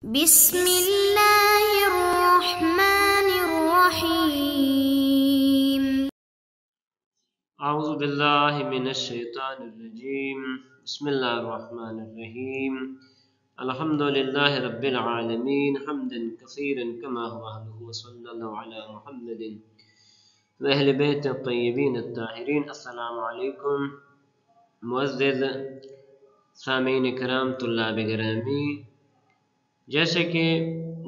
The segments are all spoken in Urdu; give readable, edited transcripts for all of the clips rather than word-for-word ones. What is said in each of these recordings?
بسم الله الرحمن الرحيم. اعوذ باللہ من الشیطان الرجیم. بسم اللہ الرحمن الرحیم. الحمد للہ رب العالمین حمدا کثیرا کما هو اهله وصلی اللہ علی محمد واہل بیت الطیبین الطاہرین. السلام علیکم معزز سامعین کرام، طلاب گرامی. جیسے کہ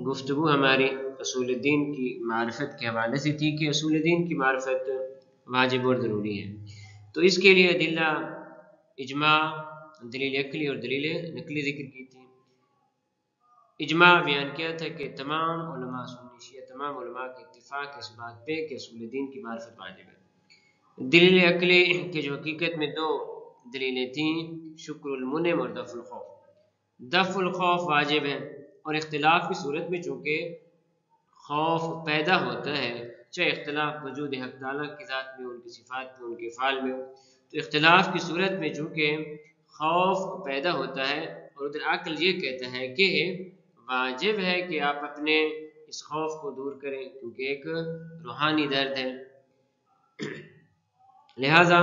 گفتگو ہماری اصول دین کی معرفت کے حوالے سے تھی کہ اصول دین کی معرفت واجب اور ضروری ہے، تو اس کے لیے ادلہ اجماع، دلیل عقلی اور دلیل نقلی ذکر کی تھی. اجماع بیان کیا تھا کہ تمام علماء سنی شیعہ تمام علماء کے اتفاق اس بات پہ کہ اصول دین کی معرفت واجب ہے. دلیل عقلی کے جو حقیقت میں دو دلیلیں تھیں، شکر المنعم اور دفع الخوف. دفع الخوف واجب ہے، اور اختلاف کی صورت میں چونکہ خوف پیدا ہوتا ہے، چاہے اختلاف وجود حق تعالیٰ کی ذات میں، ان کی صفات میں، ان کے افعال میں ہو، تو اختلاف کی صورت میں چونکہ خوف پیدا ہوتا ہے، اور ادھر عقل یہ کہتا ہے کہ واجب ہے کہ آپ اپنے اس خوف کو دور کریں، کیونکہ ایک روحانی درد ہے. لہذا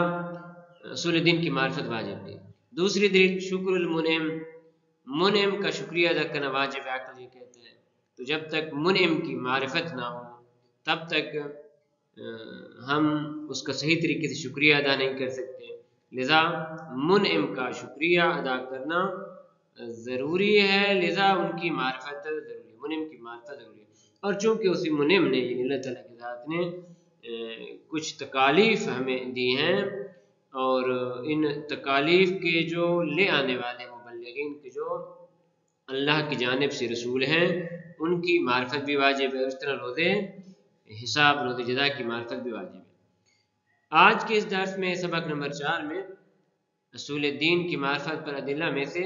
اصول دین کی معرفت واجب ہے. دوسری دلیل شکر المنعم، منعم کا شکریہ ادا کرنا واجب ہے. عقل یہ کہتا ہے تو جب تک منعم کی معرفت نہ ہو تب تک ہم اس کا صحیح طریقے سے شکریہ ادا نہیں کر سکتے. لذا منعم کا شکریہ ادا کرنا ضروری ہے، لذا ان کی معرفت ضروری ہے، منعم کی معرفت ضروری ہے. اور چونکہ اسی منعم نے یعنی اللہ تعالیٰ کی ذات نے کچھ تکالیف ہمیں دی ہیں، اور ان تکالیف کے جو لے آنے والے مبلغین کے جو اللہ کی جانب سے رسول ہیں، ان کی معرفت بھی واجب ہے. اس طرح روزے حساب، روزے جزا کی معرفت بھی واجب ہے. آج کے اس درس میں سبق نمبر 4 میں اصول دین کی معرفت پر ادلہ میں سے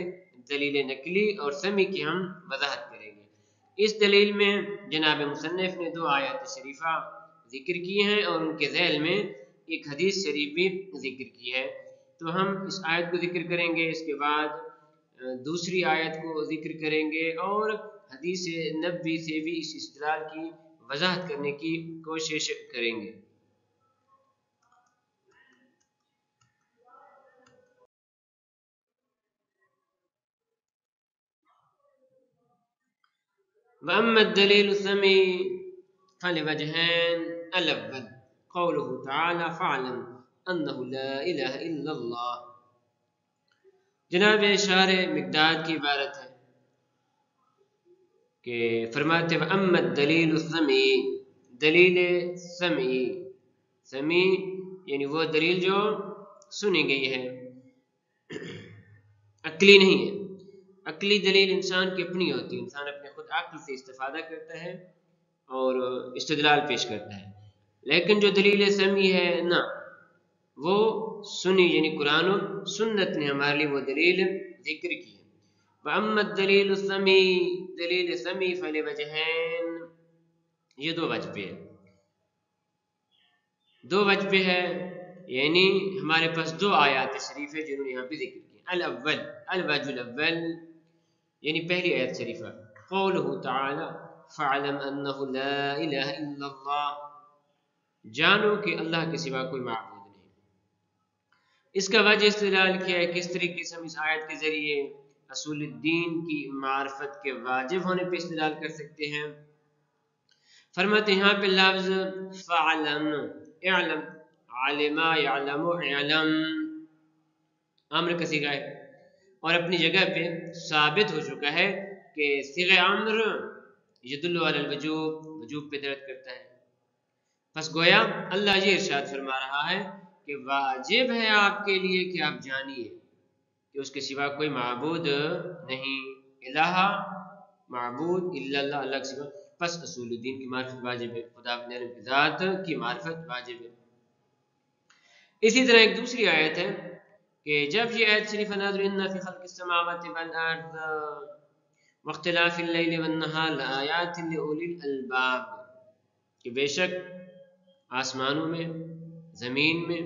دلیل نقلی اور سمعی کی ہم وضاحت کریں گے. اس دلیل میں جناب مصنف نے 2 آیات شریفہ ذکر کی ہیں، اور ان کے ذیل میں ایک حدیث شریف بھی ذکر کی ہے. تو ہم اس آیت کو ذکر کریں گے، اس کے بعد دوسری آیت کو ذکر کریں گے، اور حدیث نبوی سے بھی اس استدلال کی وضاحت کرنے کی کوشش کریں گے. وَأَمَّا الدَّلِيلُ السَّمْعِي فَلِوَجْهَيْنِ. الأول قوله تعالى فَاعْلَمْ أَنَّهُ لَا إِلَهَ إِلَّا اللَّهُ. جناب اشارے مقداد کی عبارت ہے کہ فرماتے ہیں وَأَمَّا الدَّلِيلُ السَّمْعِي، دلیل سمعی. سمعی یعنی وہ دلیل جو سنی گئی ہے، عقلی نہیں ہے. عقلی دلیل انسان کی اپنی ہوتی ہے، انسان اپنے خود عقل سے استفادہ کرتا ہے اور استدلال پیش کرتا ہے. لیکن جو دلیل سمعی ہے نا، وہ سنی یعنی قرآن و سنت نے ہمارے لیے وہ دلیل ذکر کی ہے. وَأَمَّا الدَّلِيلُ السَّمْعِي، دلیل سمعی فَلِوَجْهَيْنِ، یہ 2 وجہ ہے. 2 وجہ ہے، یعنی ہمارے پاس 2 آیات شریف ہے جنہوں نے یہاں پہ ذکر کی. الاول الوجہ الاول یعنی پہلی آیت شریفہ قوله تعالی فَاعْلَمْ أَنَّهُ لَا إِلَهَ إِلَّا اللَّهُ، جانو کہ اللہ کے سوا کوئی معبود نہیں. اس کا وجہ استدلال کیا ہے، کس طریقے سے ہم اس آیت کے ذریعے اصول الدین کی معرفت کے واجب ہونے پہ استدلال کر سکتے ہیں. فرماتے ہیں یہاں پہ لفظ فَاعْلَمْ، اعلم، علم یعلم، اعلم امر کا صیغہ ہے، اور اپنی جگہ پہ ثابت ہو چکا ہے کہ صیغہ امر یدل علی الوجوب، وجوب پہ دلالت کرتا ہے. پس گویا اللہ یہ ارشاد فرما رہا ہے کہ واجب ہے آپ کے لیے کہ آپ جانیے کہ اس کے سوا کوئی معبود نہیں. الہ معبود الا اللہ، اللہ کے سوا. پس اصول الدین کی معرفت واجب ہے، خدا اپنے ذات کی معرفت واجب ہے. اسی طرح ایک دوسری آیت ہے کہ جب یہ آیت شریف نازل ان فی خلق السماوات والارض واختلاف اللیل والنہار لآیات لأولی الالباب، کہ بے شک آسمانوں میں، زمین میں،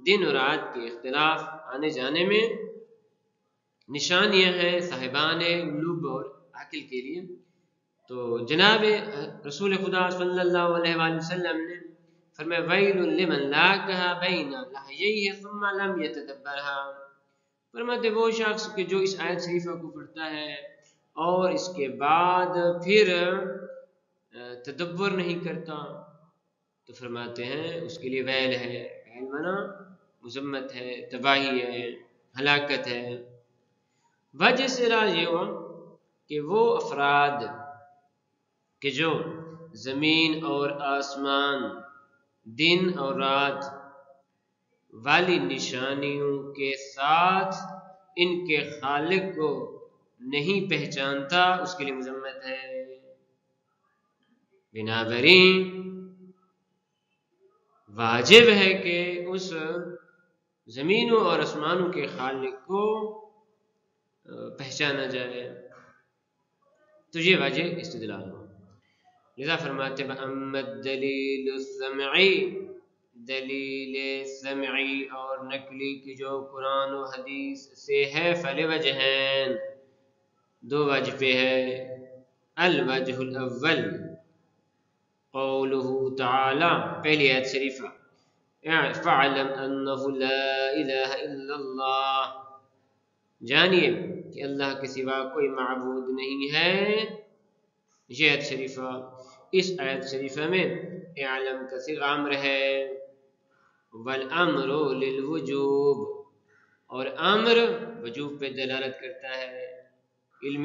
دن اور رات کے اختلاف آنے جانے میں نشانیاں ہیں صاحبان لب اور عقل کے لیے. تو جناب رسول خدا صلی اللہ علیہ وآلہ وسلم نے فرمایا ویل لمن لاکھا بین لحییہ ثم لم یتدبرہا. فرماتے وہ شخص کہ جو اس آیت شریفہ کو پڑھتا ہے اور اس کے بعد پھر تدبر نہیں کرتا تو فرماتے ہیں اس کے لیے ویل ہے. ویل منا مذمت ہے، تباہی ہے، ہلاکت ہے. وجہ سے راز یہ ہوا کہ وہ افراد کہ جو زمین اور آسمان، دن اور رات والی نشانیوں کے ساتھ ان کے خالق کو نہیں پہچانتا، اس کے لیے مذمت ہے. بنابراین واجب ہے کہ اس زمینوں اور آسمانوں کے خالق کو پہچانا جائے. تو یہ وجہ استدلال ہو. لذا فرماتے ہیں اما الدلیل السمعی، دلیل سمعی اور نقلی کی جو قرآن و حدیث سے ہے فلوجہین، دو وجہ پہ ہے. الوجہ الاول قوله تعالی، پہلی آیت شریفہ فَاعْلَمْ أَنَّهُ لَا إِلَهَ إِلَّا اللَّهُ، جانیے کہ اللہ کے سوا کوئی معبود نہیں ہے. یہ آیت شریفہ، اس آیت شریفہ میں اعلم کا صیغہ امر ہے، والامر للوجوب، اور امر وجوب پہ دلالت کرتا ہے. علم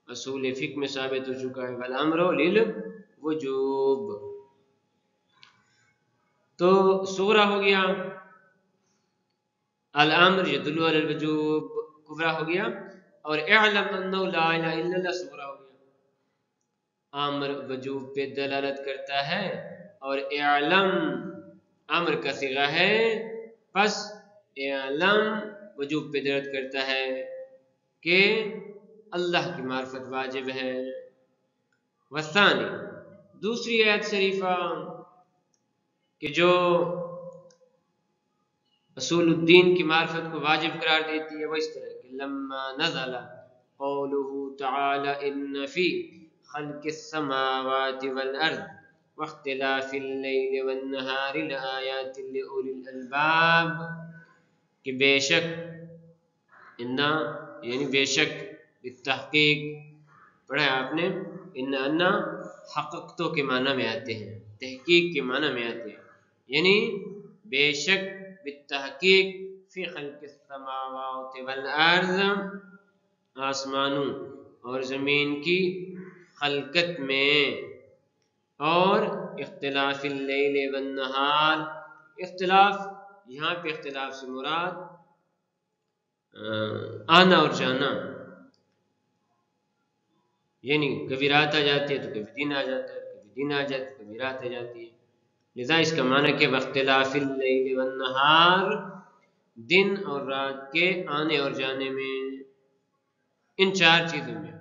اصول فقہ میں ثابت ہو چکا ہے والامر للوجوب. تو صغرا ہو گیا الامر يدل على الوجوب، کبرا ہو گیا، اور اعلم انه لا الہ الا اللہ صغرا ہو گیا. امر وجوب پہ دلالت کرتا ہے اور اعلم امر کا صیغہ ہے، پس اعلم وجوب پہ دلالت کرتا ہے کہ اللہ کی معرفت واجب ہے. والثانی، دوسری آیت شریفہ کہ جو اصول الدین کی معرفت کو واجب قرار دیتی ہے، وہ اس طرح کہ لما نزل قوله تعالی ان فی خلق السماوات والارض واختلاف اللیل والنہار لآیات لأولی الالباب، کہ بے شک یعنی بے شک بالتحقیق پڑھا ہے آپ نے، ان حققتوں کے معنی میں آتے ہیں، تحقیق کے معنی میں آتے ہیں. یعنی بے شک بالتحقیق فی خلق السماوات والارض، آسمانوں اور زمین کی خلقت میں، اور اختلاف اللیل والنہار، اختلاف یہاں پہ اختلاف سے مراد آنا اور جانا، یعنی کبھی رات آ جاتی ہے تو کبھی دن آ جاتا ہے، کبھی دن آ جاتا ہے کبھی رات آ جاتی ہے. لذا اس کا معنی کہ واختلاف اللیل والنہار، دن اور رات کے آنے اور جانے میں، ان چار چیزوں میں.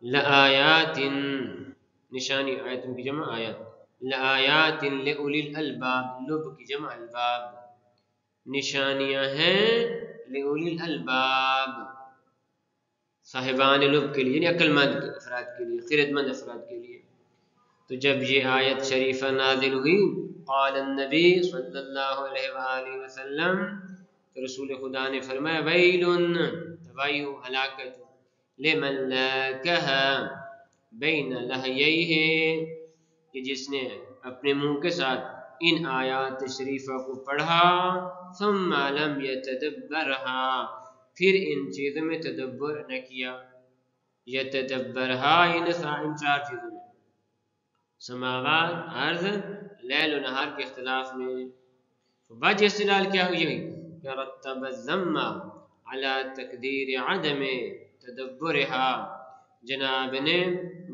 لآیات، نشانی، آیتوں کی جمع آیات، لآیات لأولی الالباب، لب کی جمع الباب، نشانیاں ہیں لأولی الالباب، صاحبان لب کے لیے، یعنی عقل مند افراد کے لیے، خرد مند افراد کے لیے. تو جب یہ آیت شریفہ نازل ہوئی قال النبی صلی اللہ علیہ وآلہ وسلم، تو رسول خدا نے فرمایا ویل، تباہی ہو، ہلاکت ہو، لمن لاکھا بین لحییہ، کہ جس نے اپنے منہ کے ساتھ ان آیات شریفہ کو پڑھا، ثم لم یتدبرہا، پھر ان چیزوں میں تدبر نہ کیا. یتدبرہا ان چار چیزوں میں، سماوات، ارض، لیل و نہار کے اختلاف میں. وجہ استدلال کیا ہوئی؟ کہ رتب الذم علی تقدیر عدم تدبرها، جناب نے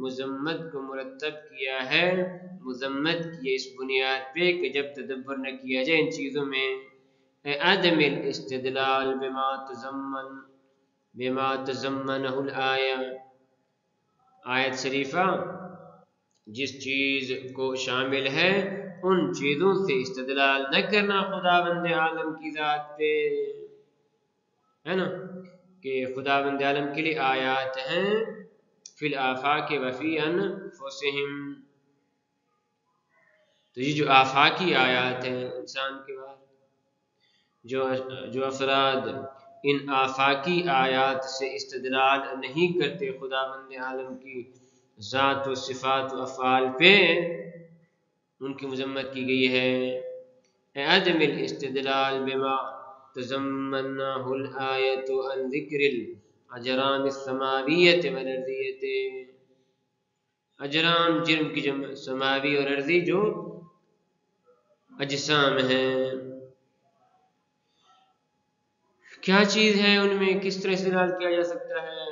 مذمت کو مرتب کیا ہے، مذمت کی اس بنیاد پہ کہ جب تدبر نہ کیا جائے ان چیزوں میں، عدم الاستدلال بما تضمنہ الآیہ، آیت شریفہ جس چیز کو شامل ہے ان چیزوں سے استدلال نہ کرنا خدا بند عالم کی ذات پہ، ہے نا. کہ خداوند عالم کے لیے آیات ہیں فی الآفاق وفی انفسہم. تو یہ جو آفاقی آیات ہیں انسان کے بعد جو افراد ان آفاقی آیات سے استدلال نہیں کرتے خداوند عالم کی ذات و صفات و افعال پہ، ان کی مذمت کی گئی ہے. عدم الاستدلال بما تضمنه الآیت عن ذکر الاجرام السماویت والارضیت. اجرام جرم کی جمع، سماوی اور ارضی جو اجسام ہیں. کیا چیز ہے ان میں، کس طرح استدلال کیا جا سکتا ہے؟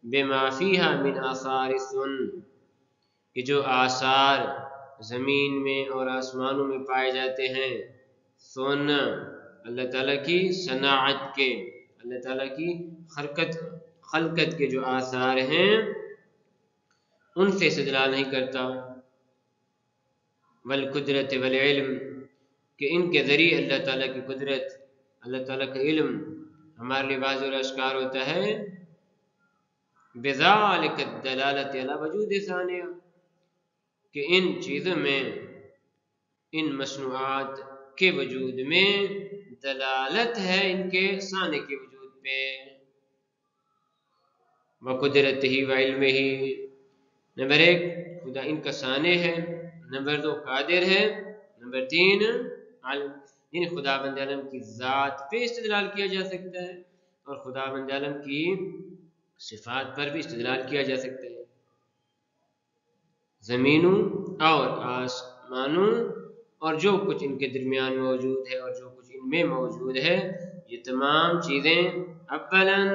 بما فیہا من آثار السن، کہ جو آثار زمین میں اور آسمانوں میں پائے جاتے ہیں. سن اللہ تعالیٰ کی صناعت کے، اللہ تعالیٰ کی خلقت کے جو آثار ہیں ان سے استدلال نہیں کرتا. والقدرت والعلم، کہ ان کے ذریعے اللہ تعالیٰ کی قدرت، اللہ تعالیٰ کا علم ہمارے لیے واضح اور اشکار ہوتا ہے. بذالک الدلالۃ علی وجود ثانیہ، کہ ان چیزوں میں، ان مصنوعات کے وجود میں دلالت ہے ان کے ثانی کے وجود پہ. وقدرت ہی وعلم ہی، نمبر 1 خدا ان کا ثانی ہے، نمبر 2 قادر ہے، نمبر 3 علم. یعنی خداوند عالم کی ذات پہ استدلال کیا جا سکتا ہے اور خداوند عالم کی صفات پر بھی استدلال کیا جا سکتا ہے. زمینوں اور آسمانوں اور جو کچھ ان کے درمیان موجود ہے اور جو کچھ ان میں موجود ہے، یہ تمام چیزیں اولاً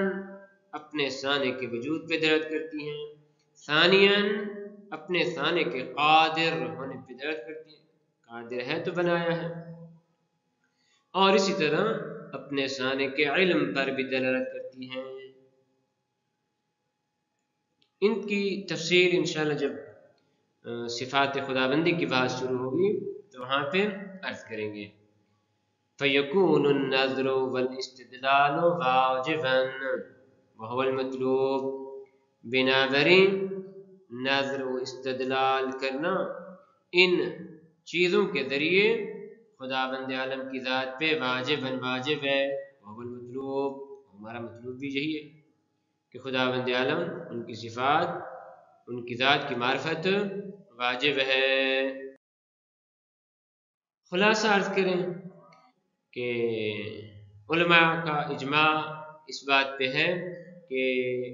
اپنے ثانی کے وجود پہ دلالت کرتی ہیں، ثانیاً اپنے ثانی کے قادر ہونے پہ دلالت کرتی ہیں، قادر ہے تو بنایا ہے، اور اسی طرح اپنے ثانی کے علم پر بھی دلالت کرتی ہیں. ان کی تفصیل انشاءاللہ جب صفات خداوندی کی بات شروع ہوگی تو وہاں پہ عرض کریں گے. فَيَكُونُ النَّظْرُ وَالْإِسْتِدْلَالُ وَاجِبًا وَهُوَ الْمَطْلُوب. بنابراً نظر و استدلال کرنا ان چیزوں کے ذریعے خداوند عالم کی ذات پہ واجب ہے. وَهُوَ الْمَطْلُوب، ہمارا مطلوب بھی یہی ہے کہ خداوند عالم، ان کی صفات، ان کی ذات کی معرفت واجب ہے. خلاصہ عرض کریں کہ علماء کا اجماع اس بات پہ ہے کہ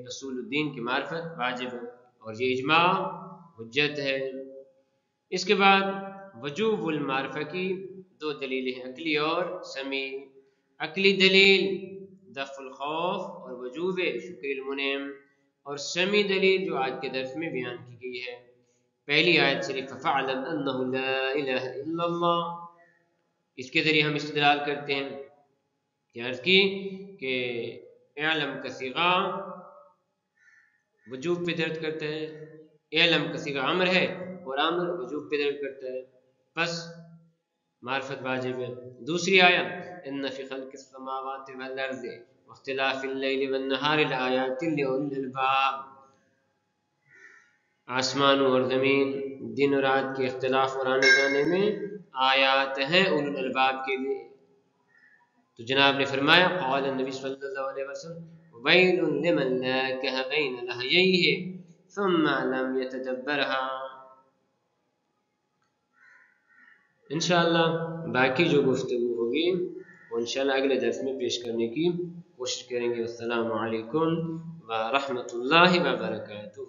اصول الدین کی معرفت واجب ہے، اور یہ اجماع حجت ہے. اس کے بعد وجوب المعرفہ کی 2 دلیلیں ہیں، عقلی اور سمعی. عقلی دلیل دفع الخوف اور وجوب شکر المنعم، اور سمعی دلیل جو آج کے درس میں بیان کی گئی ہے. پہلی آیت شریف فَاعْلَمْ أَنَّهُ لَا إِلَهَ إِلَّا اللَّهُ، اس کے ذریعے ہم استدلال کرتے ہیں کہ عرض کی کہ اعلم کا صیغہ وجوب پہ دلالت کرتا ہے، اعلم کا صیغہ امر ہے اور امر وجوب پہ دلالت کرتا ہے، بس معرفت واجب ہے. دوسری آیت ان فی خلق السماوات والارض واختلاف اللیل والنہار لآیات لأولی الالباب، آسمانوں اور زمین، دن اور رات کے اختلاف اور آنے جانے میں آیات ہیں اولو الالباب کے لیے. تو جناب نے فرمایا قال النبی صلی اللہ علیہ وسلم ویل لمن لاکہ بین لحییہ ثم لم یتدبرها. انشاءاللہ باقی جو گفتگو ہوگی وہ انشاءاللہ اگلے درس میں پیش کرنے کی کوشش کریں گے. السلام علیکم ورحمۃ اللہ وبرکاتہ.